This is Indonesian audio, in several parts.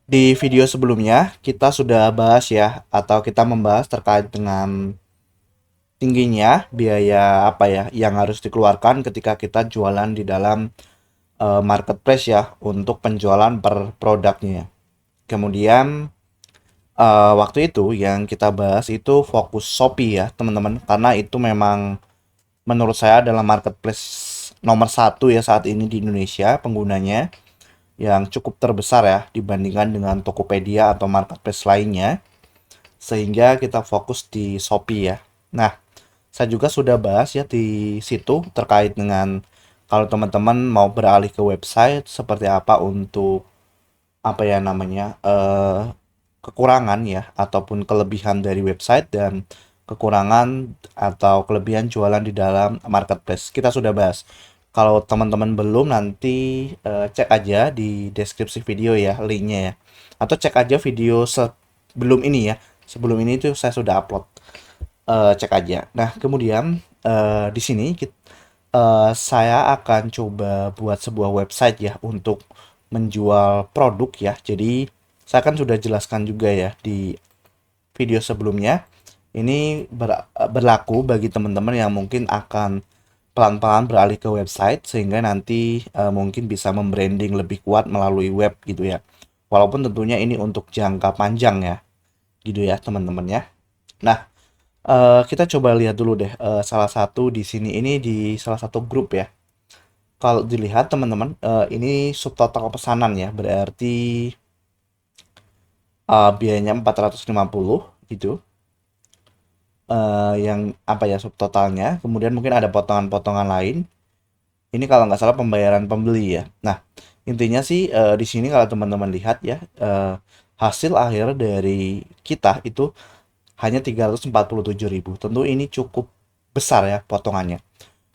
Di video sebelumnya kita sudah bahas ya, atau kita membahas terkait dengan tingginya biaya apa ya yang harus dikeluarkan ketika kita jualan di dalam marketplace ya untuk penjualan per produknya. Kemudian waktu itu yang kita bahas itu fokus Shopee ya teman-teman, karena itu memang menurut saya adalah marketplace nomor satu ya saat ini di Indonesia penggunanya, yang cukup terbesar ya dibandingkan dengan Tokopedia atau marketplace lainnya, sehingga kita fokus di Shopee ya. Nah, saya juga sudah bahas ya di situ terkait dengan kalau teman-teman mau beralih ke website seperti apa untuk apa ya namanya kekurangan ya ataupun kelebihan dari website dan kekurangan atau kelebihan jualan di dalam marketplace. Kita sudah bahas. Kalau teman-teman belum, nanti cek aja di deskripsi video ya linknya ya. Atau cek aja video sebelum ini ya. Sebelum ini tuh saya sudah upload. Cek aja. Nah, kemudian di sini saya akan coba buat sebuah website ya untuk menjual produk ya. Jadi saya kan sudah jelaskan juga ya di video sebelumnya. Ini berlaku bagi teman-teman yang mungkin akan pelan-pelan beralih ke website sehingga nanti mungkin bisa membranding lebih kuat melalui web gitu ya. Walaupun tentunya ini untuk jangka panjang ya, gitu ya teman-teman ya. Nah, kita coba lihat dulu deh salah satu di sini ini di salah satu grup ya. Kalau dilihat teman-teman, ini subtotal pesanan ya, berarti biayanya 450 gitu. Yang apa ya subtotalnya. Kemudian mungkin ada potongan-potongan lain. Ini kalau nggak salah pembayaran pembeli ya. Nah, intinya sih di sini kalau teman-teman lihat ya, hasil akhir dari kita itu hanya 347.000. Tentu ini cukup besar ya potongannya.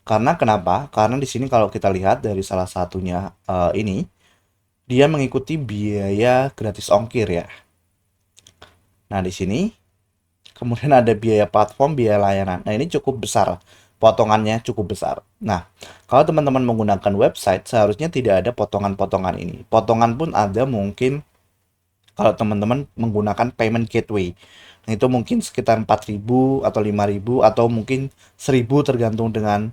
Karena kenapa? Karena di sini kalau kita lihat dari salah satunya ini, dia mengikuti biaya gratis ongkir ya. Nah, di sini kemudian ada biaya platform, biaya layanan. Nah, ini cukup besar. Potongannya cukup besar. Nah, kalau teman-teman menggunakan website, seharusnya tidak ada potongan-potongan ini. Potongan pun ada mungkin kalau teman-teman menggunakan payment gateway. Nah, itu mungkin sekitar 4.000 atau 5.000 atau mungkin 1.000 tergantung dengan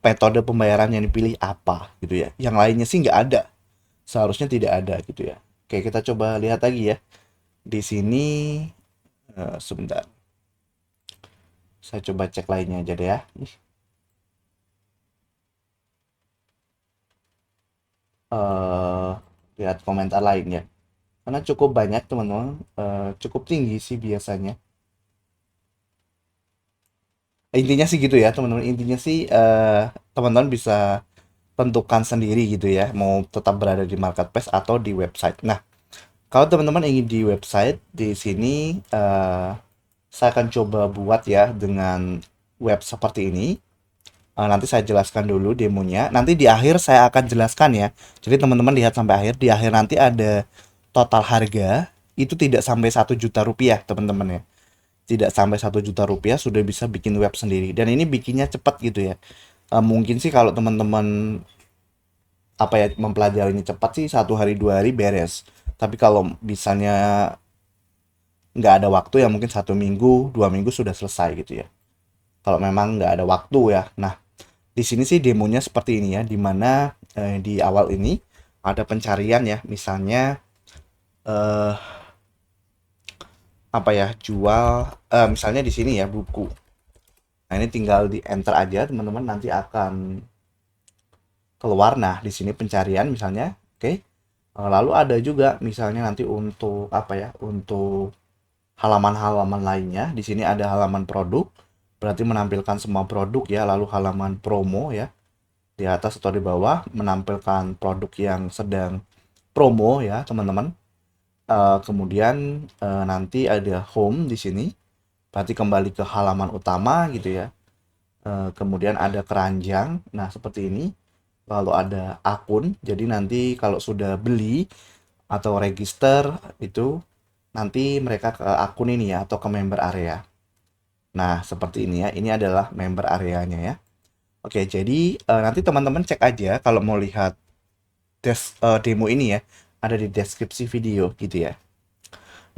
metode pembayaran yang dipilih apa gitu ya. Yang lainnya sih nggak ada. Seharusnya tidak ada gitu ya. Oke, kita coba lihat lagi ya. Di sini sebentar. Saya coba cek lainnya aja deh ya. Eh, lihat komentar lainnya. Karena cukup banyak teman-teman, cukup tinggi sih biasanya. Intinya sih gitu ya teman-teman. Intinya sih teman-teman bisa tentukan sendiri gitu ya. Mau tetap berada di marketplace atau di website. Nah, kalau teman-teman ingin di website, di sini saya akan coba buat ya dengan web seperti ini. Nanti saya jelaskan dulu demonya. Nanti di akhir saya akan jelaskan ya. Jadi teman-teman lihat sampai akhir. Di akhir nanti ada total harga itu tidak sampai 1 juta rupiah teman-teman ya. Tidak sampai 1 juta rupiah sudah bisa bikin web sendiri. Dan ini bikinnya cepat gitu ya. Mungkin sih kalau teman-teman apa ya mempelajarinya cepat sih 1 hari 2 hari beres. Tapi kalau misalnya nggak ada waktu ya mungkin 1 minggu 2 minggu sudah selesai gitu ya. Kalau memang nggak ada waktu ya. Nah, di sini sih demonya seperti ini ya, dimana di awal ini ada pencarian ya, misalnya eh, apa ya jual, misalnya di sini ya buku. Nah ini tinggal di enter aja teman-teman, nanti akan keluar. Nah di sini pencarian misalnya, oke. Lalu ada juga misalnya nanti untuk apa ya, untuk halaman-halaman lainnya. Di sini ada halaman produk, berarti menampilkan semua produk ya. Lalu halaman promo ya, di atas atau di bawah menampilkan produk yang sedang promo ya teman-teman. Kemudian nanti ada home di sini, berarti kembali ke halaman utama gitu ya. Kemudian ada keranjang, nah seperti ini. Lalu ada akun, jadi nanti kalau sudah beli atau register itu nanti mereka ke akun ini ya atau ke member area. Nah seperti ini ya, ini adalah member areanya ya. Oke, jadi nanti teman-teman cek aja kalau mau lihat demo ini ya. ada di deskripsi video gitu ya.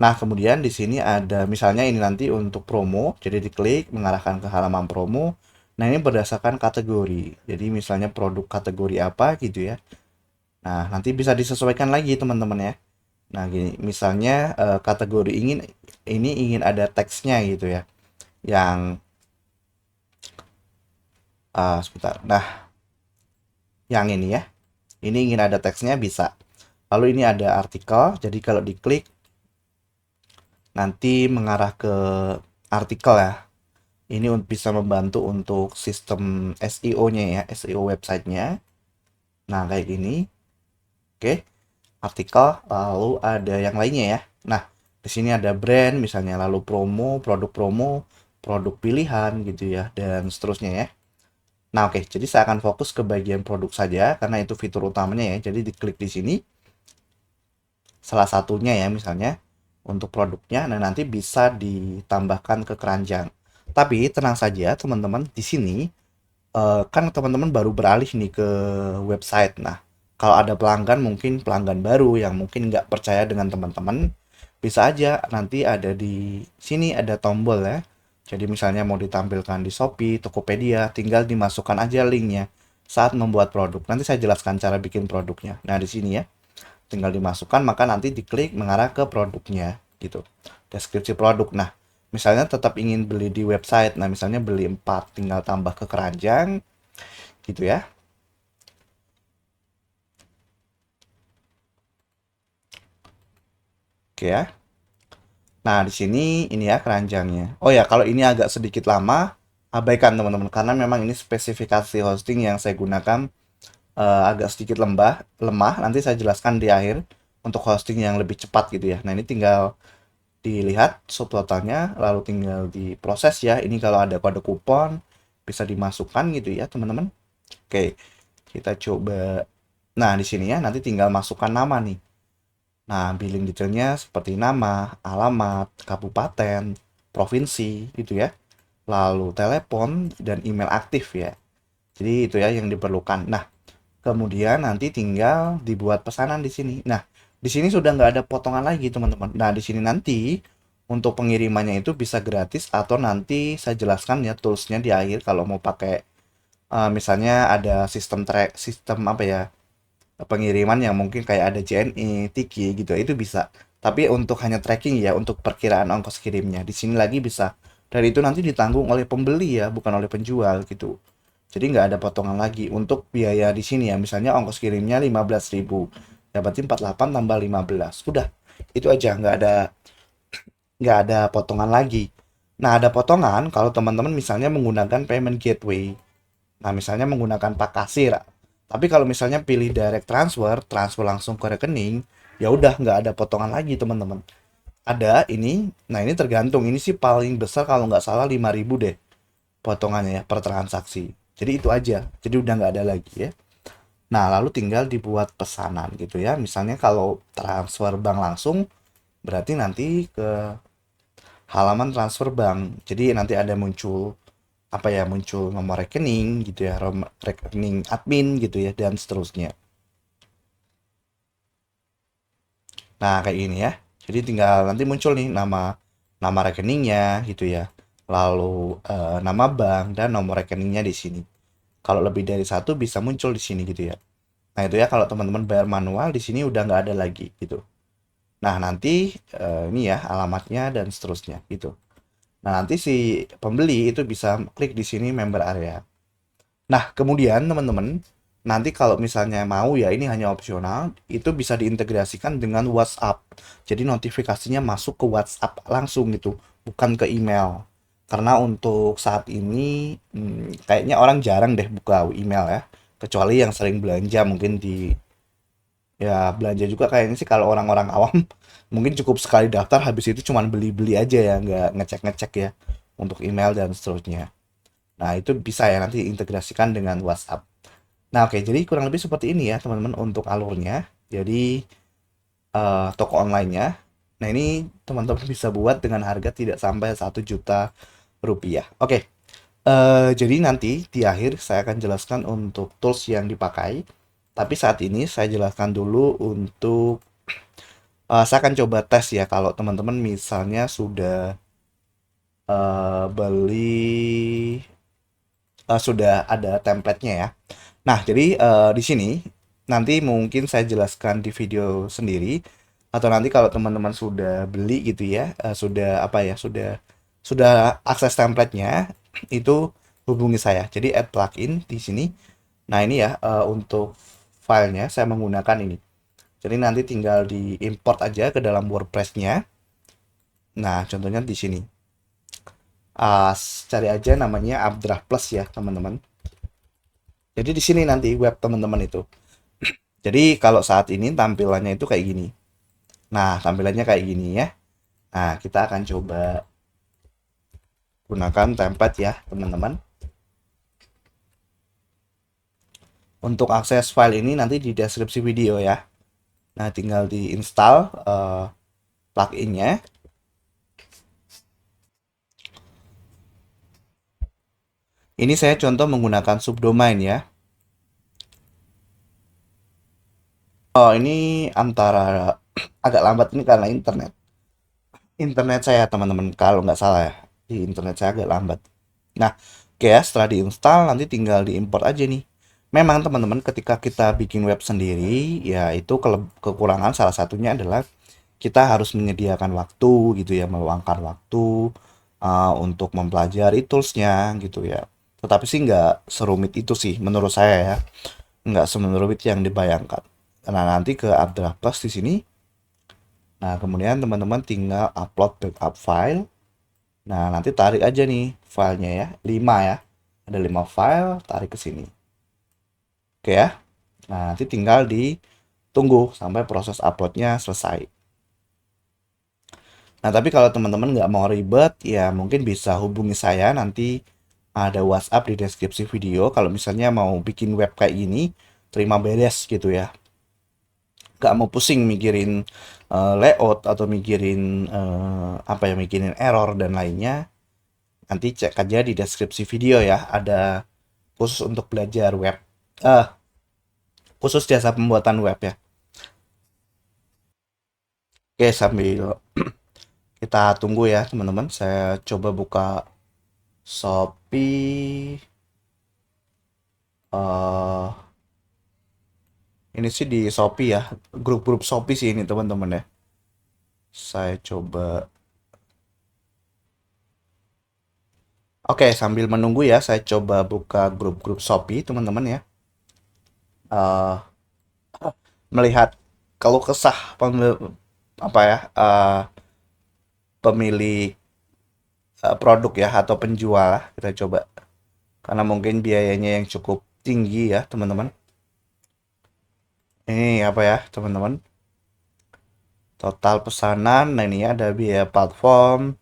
Nah, kemudian di sini ada misalnya ini nanti untuk promo, jadi diklik mengarahkan ke halaman promo. Nah, ini berdasarkan kategori. Jadi misalnya produk kategori apa gitu ya. Nah, nanti bisa disesuaikan lagi teman-teman ya. Nah, gini, misalnya kategori ingin ada teksnya gitu ya. Yang sebentar. Nah, yang ini ya. Ini ingin ada teksnya bisa. Lalu ini ada artikel. Jadi kalau diklik nanti mengarah ke artikel ya. Ini bisa membantu untuk sistem SEO-nya ya, SEO websitenya. Nah, kayak gini. Oke, artikel, lalu ada yang lainnya ya. Nah, di sini ada brand misalnya, lalu promo, produk pilihan gitu ya, dan seterusnya ya. Nah, oke, jadi saya akan fokus ke bagian produk saja karena itu fitur utamanya ya. Jadi diklik di sini salah satunya ya misalnya untuk produknya, nah nanti bisa ditambahkan ke keranjang. Tapi tenang saja teman-teman, di sini kan teman-teman baru beralih nih ke website. Nah, kalau ada pelanggan mungkin pelanggan baru yang mungkin nggak percaya dengan teman-teman, bisa aja nanti ada di sini ada tombol ya. Jadi misalnya mau ditampilkan di Shopee, Tokopedia, tinggal dimasukkan aja linknya saat membuat produk. Nanti saya jelaskan cara bikin produknya. Nah, di sini ya, tinggal dimasukkan maka nanti diklik mengarah ke produknya gitu. Deskripsi produk. Nah, misalnya tetap ingin beli di website. Nah, misalnya beli 4 tinggal tambah ke keranjang gitu ya. Oke ya. Nah, di sini ini ya keranjangnya. Oh ya, kalau ini agak sedikit lama, abaikan teman-teman karena memang ini spesifikasi hosting yang saya gunakan agak sedikit lemah. Nanti saya jelaskan di akhir untuk hosting yang lebih cepat gitu ya. Nah, ini tinggal dilihat subtotalnya, lalu tinggal diproses ya. Ini kalau ada kode kupon bisa dimasukkan gitu ya, teman-teman. Oke, kita coba. Nah, di sini ya nanti tinggal masukkan nama nih. Nah, billing detailnya seperti nama, alamat, kabupaten, provinsi gitu ya. Lalu telepon dan email aktif ya. Jadi itu ya yang diperlukan. Nah, kemudian nanti tinggal dibuat pesanan di sini. Nah, di sini sudah nggak ada potongan lagi, teman-teman. Nah, di sini nanti untuk pengirimannya itu bisa gratis atau nanti saya jelaskan ya toolsnya di akhir kalau mau pakai misalnya ada sistem apa ya pengiriman yang mungkin kayak ada JNE, Tiki gitu itu bisa. Tapi untuk hanya tracking ya untuk perkiraan ongkos kirimnya di sini lagi bisa. Dan itu nanti ditanggung oleh pembeli ya, bukan oleh penjual gitu. Jadi nggak ada potongan lagi untuk biaya di sini ya. Misalnya ongkos kirimnya 15.000, ya berarti 48 tambah 15. Udah, itu aja, nggak ada potongan lagi. Nah, ada potongan kalau teman-teman misalnya menggunakan payment gateway. Nah, misalnya menggunakan Pak Kasir. Tapi kalau misalnya pilih direct transfer langsung ke rekening, ya udah nggak ada potongan lagi, teman-teman. Ada ini, nah ini tergantung. Ini sih paling besar kalau nggak salah 5.000 deh potongannya ya per transaksi. Jadi itu aja. Jadi udah nggak ada lagi ya. Nah, lalu tinggal dibuat pesanan gitu ya. Misalnya kalau transfer bank langsung, berarti nanti ke halaman transfer bank. Jadi nanti ada muncul apa ya, muncul nomor rekening gitu ya, rekening admin gitu ya, dan seterusnya. Nah, kayak ini ya. Jadi tinggal nanti muncul nih nama nama rekeningnya gitu ya. Lalu nama bank dan nomor rekeningnya di sini. Kalau lebih dari satu bisa muncul di sini gitu ya. Nah, itu ya kalau teman-teman bayar manual di sini udah nggak ada lagi gitu. Nah, nanti ini ya alamatnya dan seterusnya gitu. Nah, nanti si pembeli itu bisa klik di sini member area. Nah, kemudian teman-teman, nanti kalau misalnya mau ya ini hanya opsional, itu bisa diintegrasikan dengan WhatsApp. Jadi notifikasinya masuk ke WhatsApp langsung gitu, bukan ke email. Karena untuk saat ini kayaknya orang jarang deh buka email ya, kecuali yang sering belanja mungkin di ya belanja juga kayaknya sih kalau orang-orang awam mungkin cukup sekali daftar habis itu cuman beli-beli aja ya, nggak ngecek-ngecek ya untuk email dan seterusnya. Nah, itu bisa ya nanti integrasikan dengan WhatsApp. Nah, oke, jadi kurang lebih seperti ini ya, teman-teman, untuk alurnya. Jadi, toko online-nya. Nah, ini teman-teman bisa buat dengan harga tidak sampai 1 juta rupiah. Oke, jadi nanti di akhir saya akan jelaskan untuk tools yang dipakai. Tapi saat ini saya jelaskan dulu untuk Saya akan coba tes ya kalau teman-teman misalnya sudah beli sudah ada templatenya ya. Nah, jadi di sini nanti mungkin saya jelaskan di video sendiri atau nanti kalau teman-teman sudah beli gitu ya, sudah apa ya, sudah akses templatenya itu hubungi saya. Jadi add plugin di sini. Nah, ini ya untuk filenya saya menggunakan ini. Jadi nanti tinggal diimport aja ke dalam WordPress-nya. Nah, contohnya di sini. Cari aja namanya Updraft Plus ya, teman-teman. Jadi di sini nanti web teman-teman itu. Jadi kalau saat ini tampilannya itu kayak gini. Nah, tampilannya kayak gini ya. Nah, kita akan coba gunakan template ya, teman-teman. Untuk akses file ini nanti di deskripsi video ya. Nah, tinggal diinstal pluginnya. Ini saya contoh menggunakan subdomain ya. Oh, ini antara agak lambat ini karena internet. Internet saya teman-teman kalau nggak salah ya. Di internet saya agak lambat. Nah, oke ya, setelah diinstal nanti tinggal diimport aja nih. Memang teman-teman ketika kita bikin web sendiri, ya itu kekurangan salah satunya adalah kita harus menyediakan waktu gitu ya, meluangkan waktu untuk mempelajari toolsnya gitu ya. Tetapi sih nggak serumit itu sih menurut saya ya, nggak semerumit yang dibayangkan. Nah nanti ke Updraft Plus di sini. Nah kemudian teman-teman tinggal upload backup file. Nah nanti tarik aja nih filenya ya, 5 ya. Ada 5 file, tarik ke sini. Oke ya. Nah nanti tinggal ditunggu sampai proses uploadnya selesai. Nah, tapi kalau teman-teman nggak mau ribet, ya mungkin bisa hubungi saya nanti ada WhatsApp di deskripsi video. Kalau misalnya mau bikin web kayak gini, terima beres gitu ya. Nggak mau pusing mikirin layout atau mikirin apa ya, mikirin error dan lainnya. Nanti cek aja di deskripsi video ya. Ada khusus untuk belajar web. Eh, khusus jasa pembuatan web ya. Oke, sambil kita tunggu ya teman-teman. Saya coba buka Shopee. eh ini sih di Shopee ya, grup-grup Shopee sih ini teman-teman ya. Saya coba. Oke, sambil menunggu ya, saya coba buka grup-grup Shopee teman-teman ya. eh Melihat kalau kesah apa ya, pemilik produk ya atau penjual lah, kita coba. Karena mungkin biayanya yang cukup tinggi ya teman-teman. Ini apa ya teman-teman? Total pesanan. Nah ini ada biaya platform.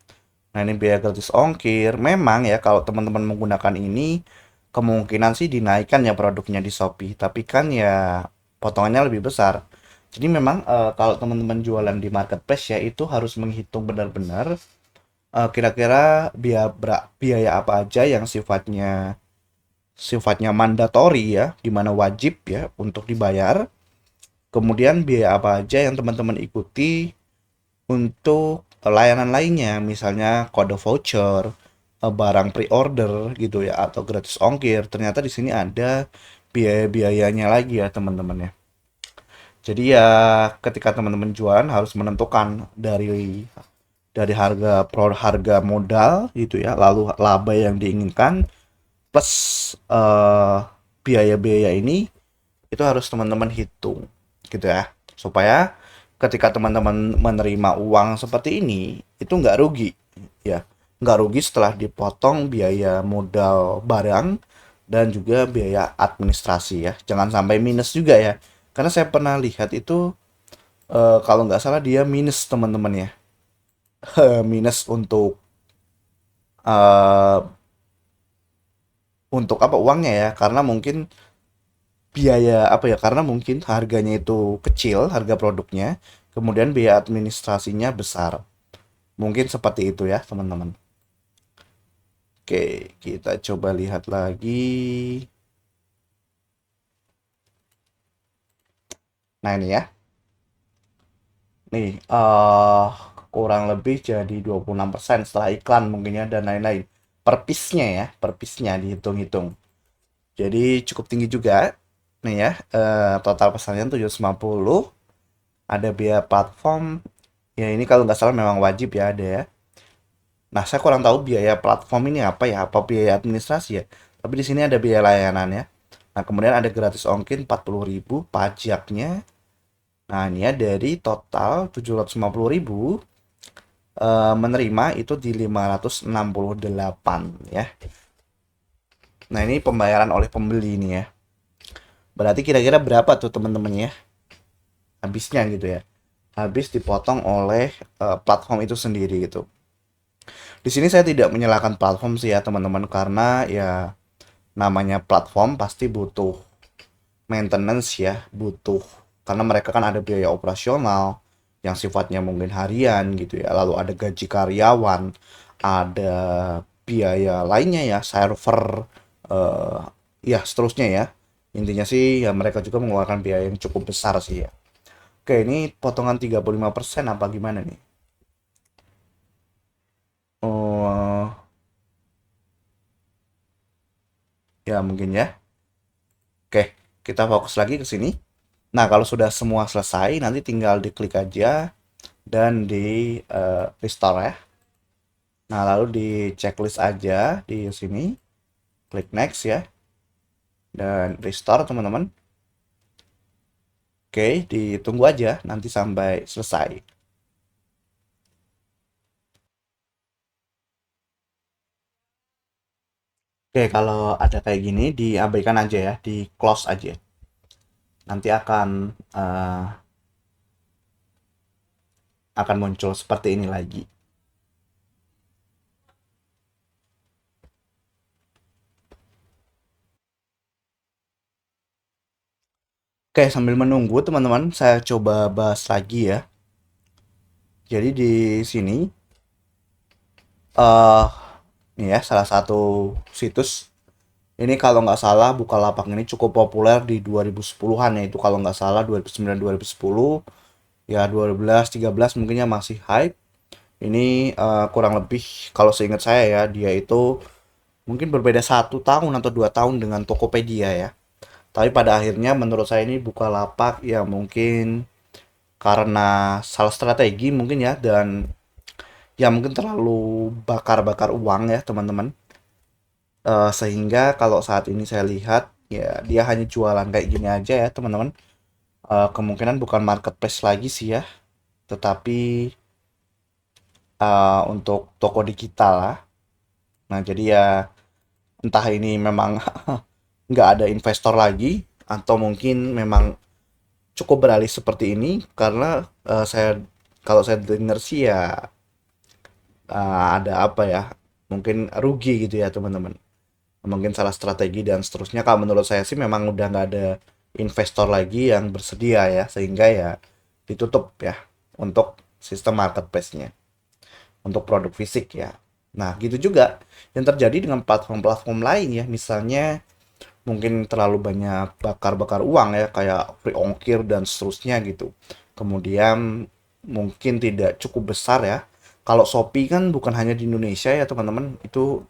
Nah, ini biaya gratis ongkir. Memang ya kalau teman-teman menggunakan ini kemungkinan sih dinaikkan ya produknya di Shopee, tapi kan ya potongannya lebih besar. Jadi memang kalau teman-teman jualan di marketplace ya itu harus menghitung benar-benar kira-kira biaya apa aja yang sifatnya sifatnya mandatori ya, di mana wajib ya untuk dibayar. Kemudian biaya apa aja yang teman-teman ikuti untuk layanan lainnya, misalnya kode voucher, barang pre-order gitu ya, atau gratis ongkir. Ternyata di sini ada biaya-biayanya lagi ya teman-teman ya. Jadi ya ketika teman-teman jualan harus menentukan dari harga modal gitu ya, lalu laba yang diinginkan plus biaya-biaya ini itu harus teman-teman hitung gitu ya, supaya ketika teman-teman menerima uang seperti ini itu nggak rugi ya, nggak rugi setelah dipotong biaya modal barang dan juga biaya administrasi ya, jangan sampai minus juga ya, karena saya pernah lihat itu kalau nggak salah dia minus teman-teman ya. Minus eh, untuk apa uangnya ya, karena mungkin biaya apa ya, karena mungkin harganya itu kecil harga produknya, kemudian biaya administrasinya besar, mungkin seperti itu ya teman-teman. Oke, kita coba lihat lagi. Nah ini ya, Nih, kurang lebih jadi 26% setelah iklan mungkin ya dan lain-lain. Per piece-nya ya, per piece-nya dihitung-hitung. Jadi cukup tinggi juga. Nih ya, total pesannya 750. Ada biaya platform. Ya ini kalau nggak salah memang wajib ya ada ya. Nah, saya kurang tahu biaya platform ini apa ya, apa biaya administrasi ya. Tapi di sini ada biaya layanan ya. Nah, kemudian ada gratis ongkir 40.000 pajaknya. Nah, ini ya dari total 750.000 menerima itu di 568 ya. Nah, ini pembayaran oleh pembeli ini ya. Berarti kira-kira berapa tuh teman-teman ya? Habisnya gitu ya. Habis dipotong oleh platform itu sendiri gitu. Di sini saya tidak menyalahkan platform sih ya teman-teman karena ya namanya platform pasti butuh maintenance ya, butuh karena mereka kan ada biaya operasional yang sifatnya mungkin harian gitu ya. Lalu ada gaji karyawan, ada biaya lainnya ya, server eh ya seterusnya ya. Intinya sih ya mereka juga mengeluarkan biaya yang cukup besar sih ya. Oke, ini potongan 35% apa gimana nih? Oh, ya mungkin ya. Oke, kita fokus lagi ke sini. Nah, kalau sudah semua selesai, nanti tinggal diklik aja dan di restore ya. Nah, lalu di checklist aja di sini, klik next ya, dan restore teman-teman. Oke, ditunggu aja nanti sampai selesai. Oke, kalau ada kayak gini, diabaikan aja ya, di close aja. Nanti akan muncul seperti ini lagi. Oke, sambil menunggu teman-teman, saya coba bahas lagi ya. Jadi di sini, eh ini ya salah satu situs. Ini kalau nggak salah Bukalapak ini cukup populer di 2010-an ya. Itu kalau nggak salah 2009 2010 ya 12 13 mungkinnya masih hype. Ini kurang lebih kalau seingat saya ya dia itu mungkin berbeda 1 tahun atau 2 tahun dengan Tokopedia ya. Tapi pada akhirnya menurut saya ini Bukalapak ya mungkin karena salah strategi mungkin ya dan ya mungkin terlalu bakar-bakar uang ya teman-teman. Sehingga kalau saat ini saya lihat ya dia hanya jualan kayak gini aja ya teman-teman. Kemungkinan bukan marketplace lagi sih ya, tetapi untuk toko digital lah. Nah jadi ya entah ini memang nggak ada investor lagi atau mungkin memang cukup beralih seperti ini karena saya kalau saya dengar sih ya ada apa ya mungkin rugi gitu ya teman-teman. Mungkin salah strategi dan seterusnya. Kalau menurut saya sih memang udah nggak ada investor lagi yang bersedia ya, sehingga ya ditutup ya untuk sistem marketplace-nya, untuk produk fisik ya. Nah, gitu juga yang terjadi dengan platform-platform lain ya, misalnya mungkin terlalu banyak bakar-bakar uang ya, kayak free ongkir dan seterusnya gitu. Kemudian mungkin tidak cukup besar ya. Kalau Shopee kan bukan hanya di Indonesia ya teman-teman, itu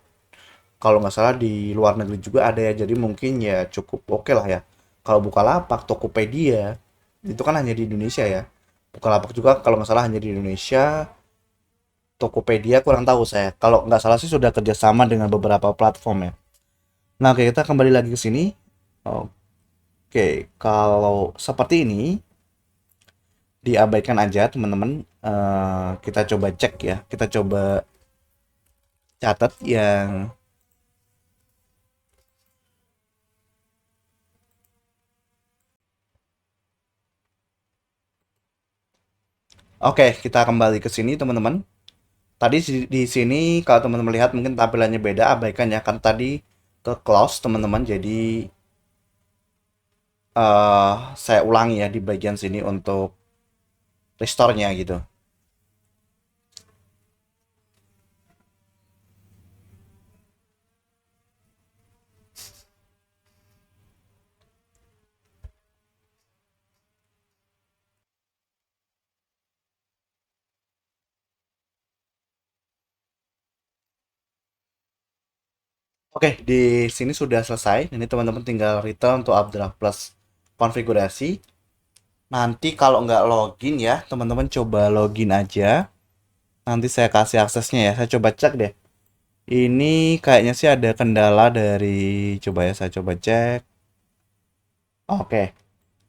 kalau nggak salah di luar negeri juga ada ya jadi mungkin ya cukup oke lah ya kalau Bukalapak Tokopedia itu kan hanya di Indonesia ya Bukalapak juga kalau nggak salah hanya di Indonesia Tokopedia kurang tahu saya kalau nggak salah sih sudah kerjasama dengan beberapa platform ya nah oke kita kembali lagi ke sini oke kalau seperti ini diabaikan aja teman-teman. Kita coba cek ya kita coba catat yang oke kita kembali ke sini teman-teman. Tadi di sini kalau teman-teman lihat mungkin tampilannya beda, abaikan ya. Kan tadi ke close teman-teman. Jadi saya ulangi ya di bagian sini untuk restore-nya gitu. Oke, di sini sudah selesai. Ini teman-teman tinggal return to Updraft Plus konfigurasi. Nanti kalau nggak login ya, teman-teman coba login aja. Nanti saya kasih aksesnya ya. Saya coba cek deh. Ini kayaknya sih ada kendala dari, coba ya saya coba cek. Oke.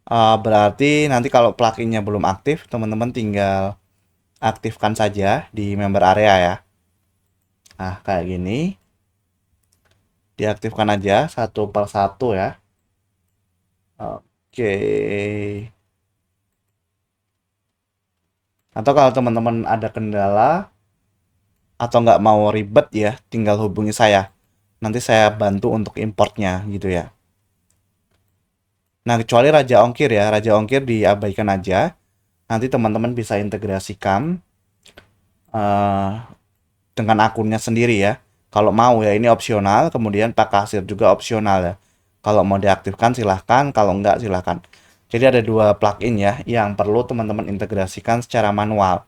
Berarti nanti kalau pluginnya belum aktif, teman-teman tinggal aktifkan saja di member area ya. Nah, kayak gini. Diaktifkan aja satu per satu ya. Oke. Atau kalau teman-teman ada kendala atau nggak mau ribet ya, tinggal hubungi saya. Nanti saya bantu untuk importnya gitu ya. Nah, kecuali Raja Ongkir ya. Raja Ongkir diabaikan aja. Nanti teman-teman bisa integrasikan eh, dengan akunnya sendiri ya. Kalau mau ya ini opsional, kemudian Pak Kasir juga opsional ya. Kalau mau diaktifkan silahkan, kalau enggak silahkan. Jadi ada dua plugin ya yang perlu teman-teman integrasikan secara manual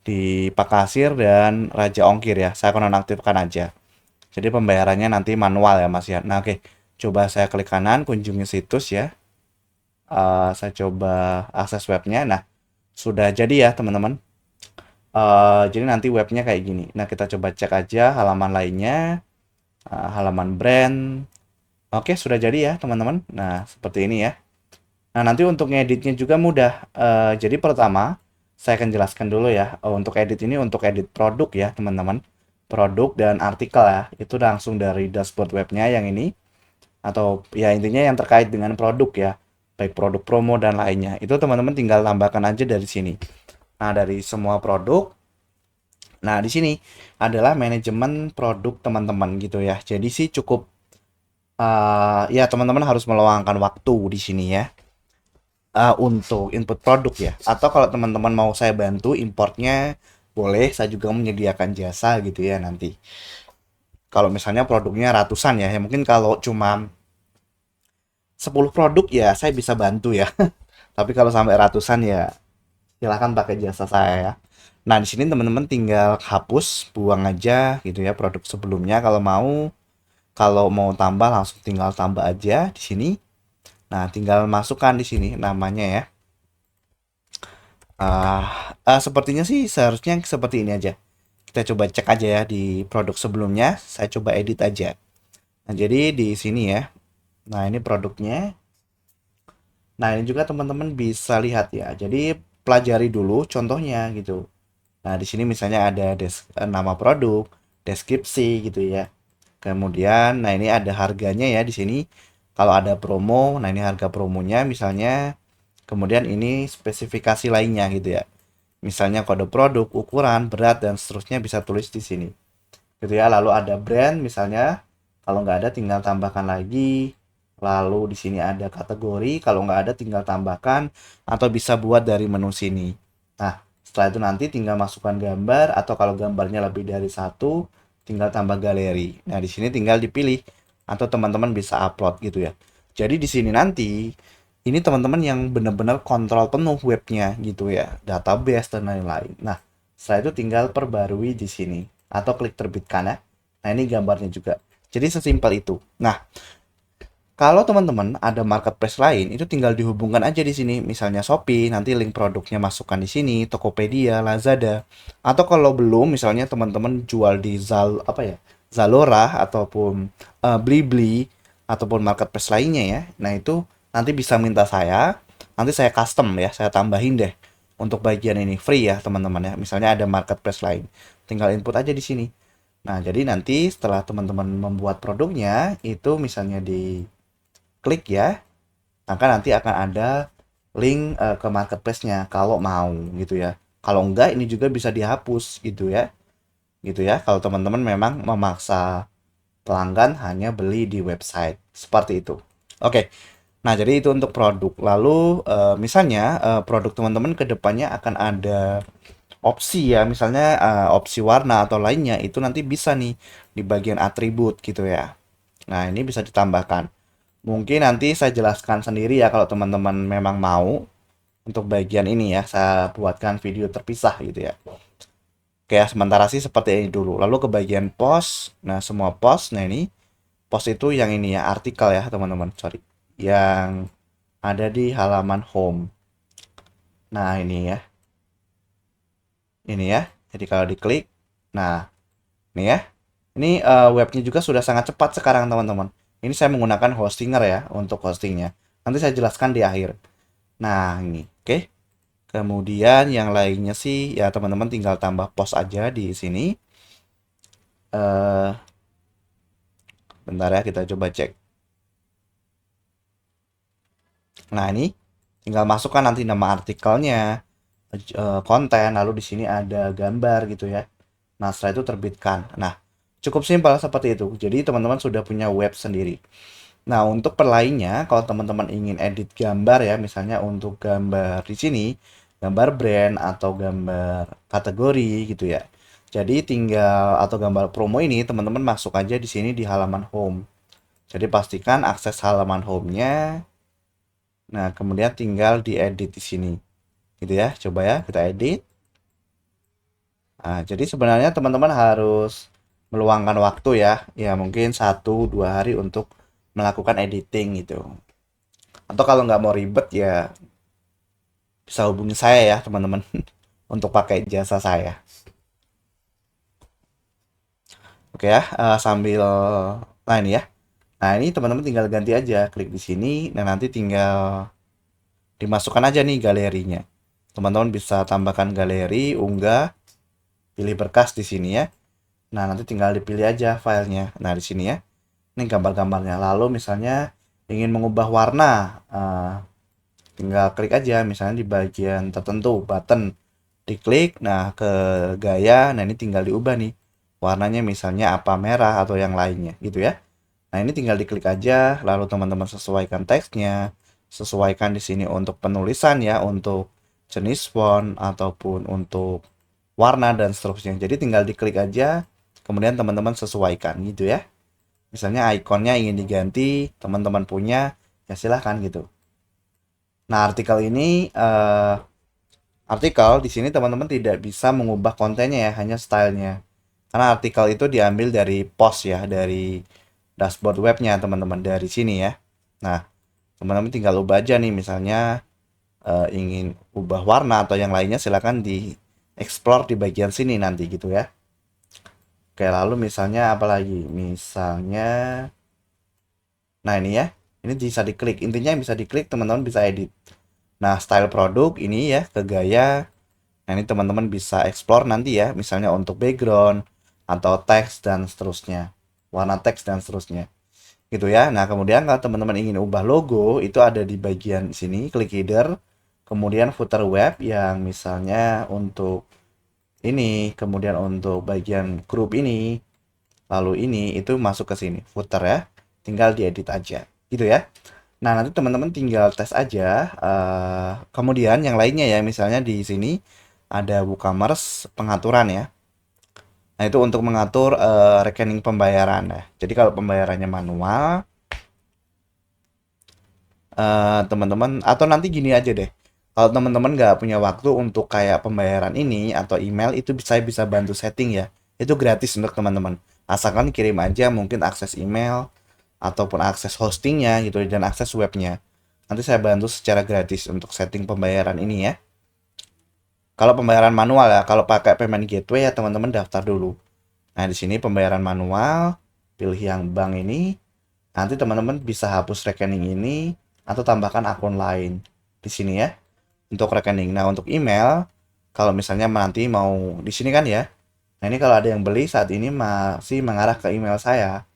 di Pak Kasir dan Raja Ongkir ya. Saya akan nonaktifkan aja. Jadi pembayarannya nanti manual ya Mas ya. Nah oke, coba saya klik kanan, kunjungi situs ya. Saya coba akses webnya. Nah sudah jadi ya teman-teman. Jadi nanti webnya kayak gini. Nah kita coba cek aja halaman lainnya, halaman brand. Oke sudah jadi ya teman-teman. Nah seperti ini ya. Nah nanti untuk ngeditnya juga mudah. Jadi pertama saya akan jelaskan dulu ya. Untuk edit ini untuk edit produk ya teman-teman. Produk dan artikel ya. Itu langsung dari dashboard webnya yang ini. Atau ya intinya yang terkait dengan produk ya. Baik produk promo dan lainnya. Itu teman-teman tinggal tambahkan aja dari sini. Nah dari semua produk. Nah di sini adalah manajemen produk teman-teman gitu ya. Jadi sih cukup ya teman-teman harus meluangkan waktu di sini ya. Untuk input produk ya. Atau kalau teman-teman mau saya bantu importnya, boleh. Saya juga menyediakan jasa gitu ya nanti. Kalau misalnya produknya ratusan ya, ya mungkin kalau cuma 10 produk ya saya bisa bantu ya. Tapi kalau sampai ratusan ya silahkan pakai jasa saya ya. Nah, di sini teman-teman tinggal hapus, buang aja gitu ya produk sebelumnya kalau mau. Kalau mau tambah langsung tinggal tambah aja di sini. Nah, tinggal masukkan di sini namanya ya. Sepertinya sih seharusnya seperti ini aja. Kita coba cek aja ya di produk sebelumnya. Saya coba edit aja. Nah, jadi di sini ya. Nah, ini produknya. Nah, ini juga teman-teman bisa lihat ya. Jadi pelajari dulu contohnya gitu. Nah, di sini misalnya ada nama produk, deskripsi gitu ya. Kemudian, nah ini ada harganya ya di sini. Kalau ada promo, nah ini harga promonya misalnya. Kemudian ini spesifikasi lainnya gitu ya. Misalnya kode produk, ukuran, berat, dan seterusnya bisa tulis di sini. Gitu ya. Lalu ada brand misalnya. Kalau nggak ada tinggal tambahkan lagi. Lalu di sini ada kategori. Kalau nggak ada tinggal tambahkan. Atau bisa buat dari menu sini. Nah, setelah itu nanti tinggal masukkan gambar. Atau kalau gambarnya lebih dari satu, tinggal tambah galeri. Nah, di sini tinggal dipilih. Atau teman-teman bisa upload gitu ya. Jadi di sini nanti ini teman-teman yang benar-benar kontrol penuh webnya gitu ya, database dan lain-lain. Nah, setelah itu tinggal perbarui di sini atau klik terbitkan ya. Nah, ini gambarnya juga. Jadi sesimpel itu. Nah, kalau teman-teman ada marketplace lain, itu tinggal dihubungkan aja di sini. Misalnya Shopee, nanti link produknya masukkan di sini, Tokopedia, Lazada. Atau kalau belum, misalnya teman-teman jual di Zalora ataupun Blibli ataupun marketplace lainnya ya. Nah, itu nanti bisa minta saya, nanti saya custom ya, saya tambahin deh untuk bagian ini free ya, teman-teman ya. Misalnya ada marketplace lain, tinggal input aja di sini. Nah, jadi nanti setelah teman-teman membuat produknya, itu misalnya di klik ya, maka nanti akan ada link ke marketplace-nya kalau mau gitu ya. Kalau enggak ini juga bisa dihapus gitu ya. Gitu ya. Kalau teman-teman memang memaksa pelanggan hanya beli di website. Seperti itu. Oke. Nah, jadi itu untuk produk. Lalu misalnya produk teman-teman ke depannya akan ada opsi ya, misalnya opsi warna atau lainnya itu nanti bisa nih di bagian atribut gitu ya. Nah, ini bisa ditambahkan. Mungkin nanti saya jelaskan sendiri ya kalau teman-teman memang mau untuk bagian ini ya, saya buatkan video terpisah gitu ya. Oke, sementara sih seperti ini dulu. Lalu ke bagian post. Nah, semua post. Nah, ini. Post itu yang ini ya, artikel ya teman-teman, sorry. Yang ada di halaman home. Nah, ini ya. Ini ya. Jadi kalau diklik, nah, ini ya. Ini webnya juga sudah sangat cepat sekarang teman-teman. Ini saya menggunakan Hostinger ya untuk hostingnya. Nanti saya jelaskan di akhir. Nah, ini. Oke. Kemudian yang lainnya sih ya teman-teman tinggal tambah post aja di sini. eh Bentar ya kita coba cek. Nah, ini tinggal masukkan nanti nama artikelnya, konten, lalu di sini ada gambar gitu ya. Nah, setelah itu terbitkan. Nah, cukup simpel seperti itu. Jadi teman-teman sudah punya web sendiri. Nah, untuk perlainnya, kalau teman-teman ingin edit gambar ya, misalnya untuk gambar di sini, gambar brand atau gambar kategori gitu ya. Jadi tinggal atau gambar promo ini teman-teman masuk aja di sini di halaman home. Jadi pastikan akses halaman home-nya. Nah, kemudian tinggal diedit di sini. Gitu ya. Coba ya kita edit. Nah, jadi sebenarnya teman-teman harus meluangkan waktu ya. Ya, mungkin 1-2 hari untuk melakukan editing gitu. Atau kalau nggak mau ribet ya bisa hubungi saya ya teman-teman untuk pakai jasa saya. Oke ya, sambil nah ini ya. Nah, ini teman-teman tinggal ganti aja, klik di sini. Nah, nanti tinggal dimasukkan aja nih galerinya. Teman-teman bisa tambahkan galeri, unggah, pilih berkas di sini ya. Nah, nanti tinggal dipilih aja filenya. Nah, di sini ya. Ini gambar-gambarnya. Lalu misalnya ingin mengubah warna, tinggal klik aja misalnya di bagian tertentu, button. Diklik, nah ke gaya, nah ini tinggal diubah nih. Warnanya misalnya apa merah atau yang lainnya gitu ya. Nah, ini tinggal diklik aja, lalu teman-teman sesuaikan teksnya, sesuaikan di sini untuk penulisan ya, untuk jenis font ataupun untuk warna dan seterusnya. Jadi tinggal diklik aja, kemudian teman-teman sesuaikan gitu ya. Misalnya ikonnya ingin diganti, teman-teman punya, ya silahkan gitu. Nah, artikel di sini teman-teman tidak bisa mengubah kontennya ya, hanya stylenya. Karena artikel itu diambil dari post ya, dari dashboard webnya teman-teman dari sini ya. Nah, teman-teman tinggal ubah aja nih, misalnya ingin ubah warna atau yang lainnya silahkan di explore di bagian sini nanti gitu ya. Oke, lalu misalnya apa lagi? Misalnya, nah ini ya, ini bisa diklik. Intinya yang bisa diklik teman-teman bisa edit. Nah, style produk ini ya ke gaya. Nah, ini teman-teman bisa explore nanti ya, misalnya untuk background atau teks dan seterusnya. Warna teks dan seterusnya. Gitu ya. Nah, kemudian kalau teman-teman ingin ubah logo, itu ada di bagian sini, klik header, kemudian footer web yang misalnya untuk ini, kemudian untuk bagian grup ini, lalu ini itu masuk ke sini, footer ya. Tinggal diedit aja. Gitu ya. Nah, nanti teman-teman tinggal tes aja. Kemudian yang lainnya ya, misalnya di sini ada WooCommerce pengaturan ya. Nah, itu untuk mengatur rekening pembayaran ya. Jadi kalau pembayarannya manual, teman-teman atau nanti gini aja deh. Kalau teman-teman nggak punya waktu untuk kayak pembayaran ini atau email itu saya bisa bantu setting ya. Itu gratis untuk teman-teman. Asalkan kirim aja mungkin akses email ataupun akses hostingnya gitu dan akses webnya. Nanti saya bantu secara gratis untuk setting pembayaran ini ya. Kalau pembayaran manual ya, kalau pakai payment gateway ya teman-teman daftar dulu. Nah, di sini pembayaran manual, pilih yang bank ini. Nanti teman-teman bisa hapus rekening ini atau tambahkan akun lain di sini ya untuk rekening. Nah, untuk email, kalau misalnya nanti mau di sini kan ya. Nah, ini kalau ada yang beli saat ini masih mengarah ke email saya.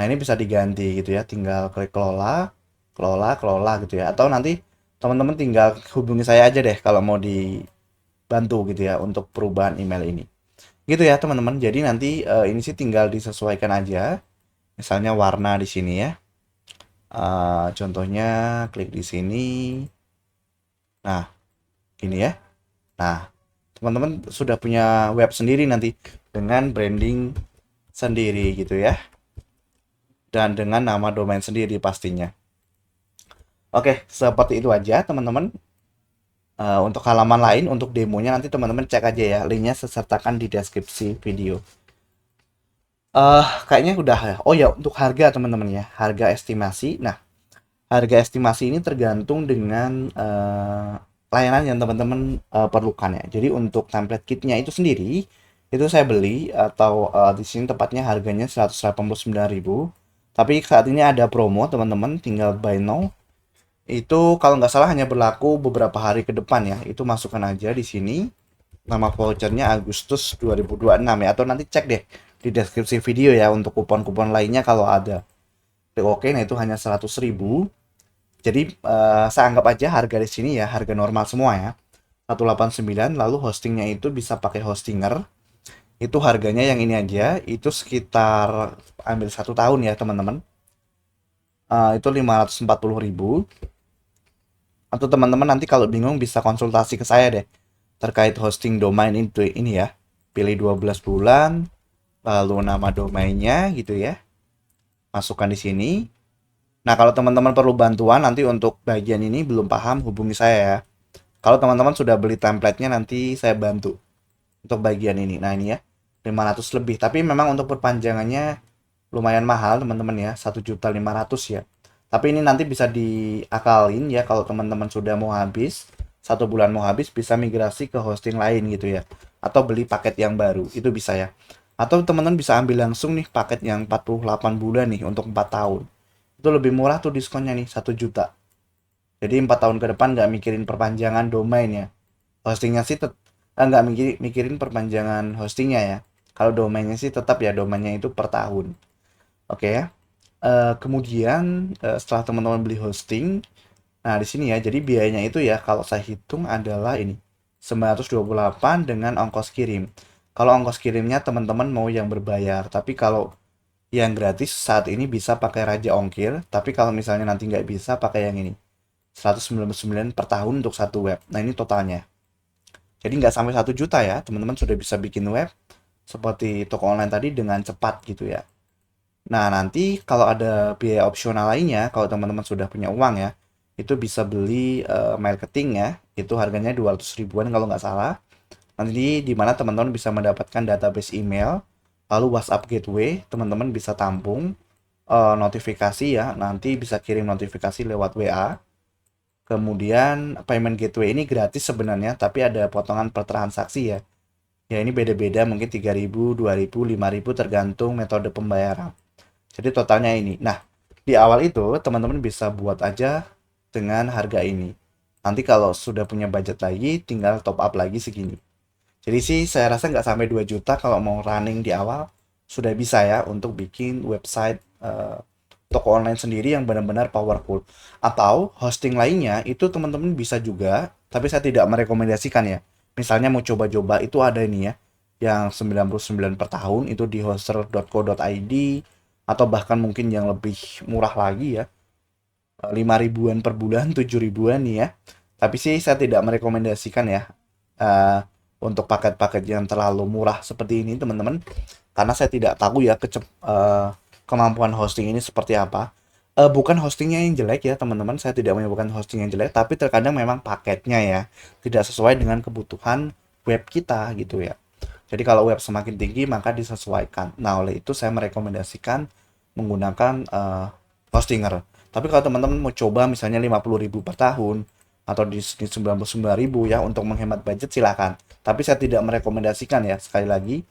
Nah, ini bisa diganti gitu ya. Tinggal klik kelola, kelola, kelola gitu ya. Atau nanti teman-teman tinggal hubungi saya aja deh kalau mau dibantu gitu ya untuk perubahan email ini. Gitu ya, teman-teman. Jadi nanti ini sih tinggal disesuaikan aja. Misalnya warna di sini ya. Contohnya klik di sini. Nah, ini ya. Nah, teman-teman sudah punya web sendiri nanti dengan branding sendiri gitu ya. Dan dengan nama domain sendiri pastinya. Oke, seperti itu aja teman-teman. Untuk halaman lain, untuk demonya nanti teman-teman cek aja ya. Linknya saya sertakan di deskripsi video. Kayaknya udah ya. Oh ya, untuk harga teman-teman ya, harga estimasi. Nah, harga estimasi ini tergantung dengan layanan yang teman-teman perlukan ya. Jadi untuk template kitnya itu sendiri, itu saya beli atau di sini tepatnya harganya 189.000. Tapi saat ini ada promo teman-teman, tinggal buy now. Itu kalau nggak salah hanya berlaku beberapa hari ke depan ya. Itu masukkan aja di sini. Nama vouchernya Agustus 2026 ya. Atau nanti cek deh di deskripsi video ya untuk kupon-kupon lainnya kalau ada. Oke, nah itu hanya 100.000. Jadi saya anggap aja harga di sini ya harga normal semua ya. 189, lalu hostingnya itu bisa pakai hostinger. Itu harganya yang ini aja itu sekitar ambil 1 tahun ya teman-teman. Itu 540.000. Atau teman-teman nanti kalau bingung bisa konsultasi ke saya deh terkait hosting domain itu ini ya. Pilih 12 bulan, lalu nama domainnya gitu ya. Masukkan di sini. Nah, kalau teman-teman perlu bantuan nanti untuk bagian ini belum paham, hubungi saya ya. Kalau teman-teman sudah beli template-nya nanti saya bantu untuk bagian ini. Nah, ini ya 500 lebih. Tapi memang untuk perpanjangannya lumayan mahal teman-teman ya, 1.500.000 ya. Tapi ini nanti bisa diakalin ya kalau teman-teman sudah mau habis, 1 bulan mau habis bisa migrasi ke hosting lain gitu ya. Atau beli paket yang baru, itu bisa ya. Atau teman-teman bisa ambil langsung nih paket yang 48 bulan nih untuk 4 tahun. Itu lebih murah tuh diskonnya nih 1 juta. Jadi 4 tahun ke depan nggak mikirin perpanjangan domain ya. Hostingnya sih nggak mikirin perpanjangan hostingnya ya. Kalau domainnya sih tetap ya domainnya itu per tahun. Oke ya. Kemudian setelah teman-teman beli hosting, nah di sini ya, jadi biayanya itu ya kalau saya hitung adalah ini 928 dengan ongkos kirim. Kalau ongkos kirimnya teman-teman mau yang berbayar, tapi kalau yang gratis saat ini bisa pakai Raja Ongkir, tapi kalau misalnya nanti nggak bisa pakai yang ini. 199 per tahun untuk satu web. Nah, ini totalnya. Jadi nggak sampai 1 juta ya, teman-teman sudah bisa bikin web seperti toko online tadi dengan cepat gitu ya. Nah, nanti kalau ada biaya opsional lainnya, kalau teman-teman sudah punya uang ya, itu bisa beli marketing ya, itu harganya 200 ribuan kalau nggak salah. Nanti di mana teman-teman bisa mendapatkan database email, lalu WhatsApp gateway, teman-teman bisa tampung notifikasi ya, nanti bisa kirim notifikasi lewat WA. Kemudian payment gateway ini gratis sebenarnya, tapi ada potongan per transaksi ya. Ya ini beda-beda mungkin 3.000, 2.000, 5.000 tergantung metode pembayaran. Jadi totalnya ini. Nah, di awal itu teman-teman bisa buat aja dengan harga ini. Nanti kalau sudah punya budget lagi, tinggal top up lagi segini. Jadi sih saya rasa nggak sampai 2 juta kalau mau running di awal sudah bisa ya untuk bikin website toko online sendiri yang benar-benar powerful. Atau hosting lainnya itu teman-teman bisa juga, tapi saya tidak merekomendasikan ya. Misalnya mau coba-coba itu ada ini ya, yang 99 per tahun itu di hoster.co.id atau bahkan mungkin yang lebih murah lagi ya, 5 ribuan per bulan, 7 ribuan nih ya. Tapi sih saya tidak merekomendasikan ya eh, untuk paket-paket yang terlalu murah seperti ini teman-teman, karena saya tidak tahu ya kemampuan hosting ini seperti apa. Bukan hostingnya yang jelek ya teman-teman, saya tidak menyebutkan hosting yang jelek, tapi terkadang memang paketnya ya tidak sesuai dengan kebutuhan web kita gitu ya. Jadi kalau web semakin tinggi maka disesuaikan. Nah oleh itu saya merekomendasikan menggunakan hostinger. Tapi kalau teman-teman mau coba misalnya 50.000 per tahun atau di 99.000 ya untuk menghemat budget silakan. Tapi saya tidak merekomendasikan ya sekali lagi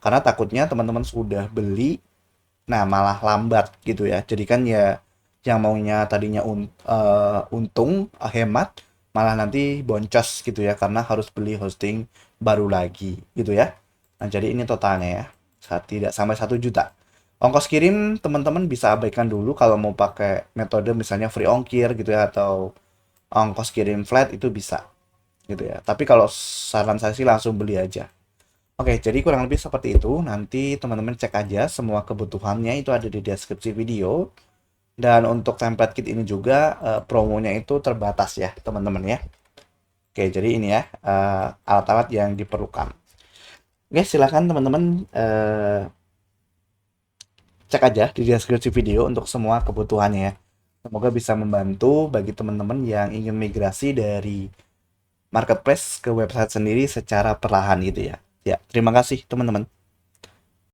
karena takutnya teman-teman sudah beli nah malah lambat gitu ya. Jadi kan ya yang maunya tadinya untung hemat malah nanti boncos gitu ya karena harus beli hosting baru lagi gitu ya. Nah, jadi ini totalnya ya. Tidak sampai 1 juta. Ongkos kirim teman-teman bisa abaikan dulu kalau mau pakai metode misalnya free ongkir gitu ya atau ongkos kirim flat itu bisa gitu ya. Tapi kalau saran saya sih langsung beli aja. Oke, jadi kurang lebih seperti itu. Nanti teman-teman cek aja semua kebutuhannya itu ada di deskripsi video. Dan untuk template kit ini juga promonya itu terbatas ya, teman-teman ya. Oke, jadi ini ya alat-alat yang diperlukan. Oke, silakan teman-teman cek aja di deskripsi video untuk semua kebutuhannya ya. Semoga bisa membantu bagi teman-teman yang ingin migrasi dari marketplace ke website sendiri secara perlahan gitu ya. Ya, terima kasih teman-teman.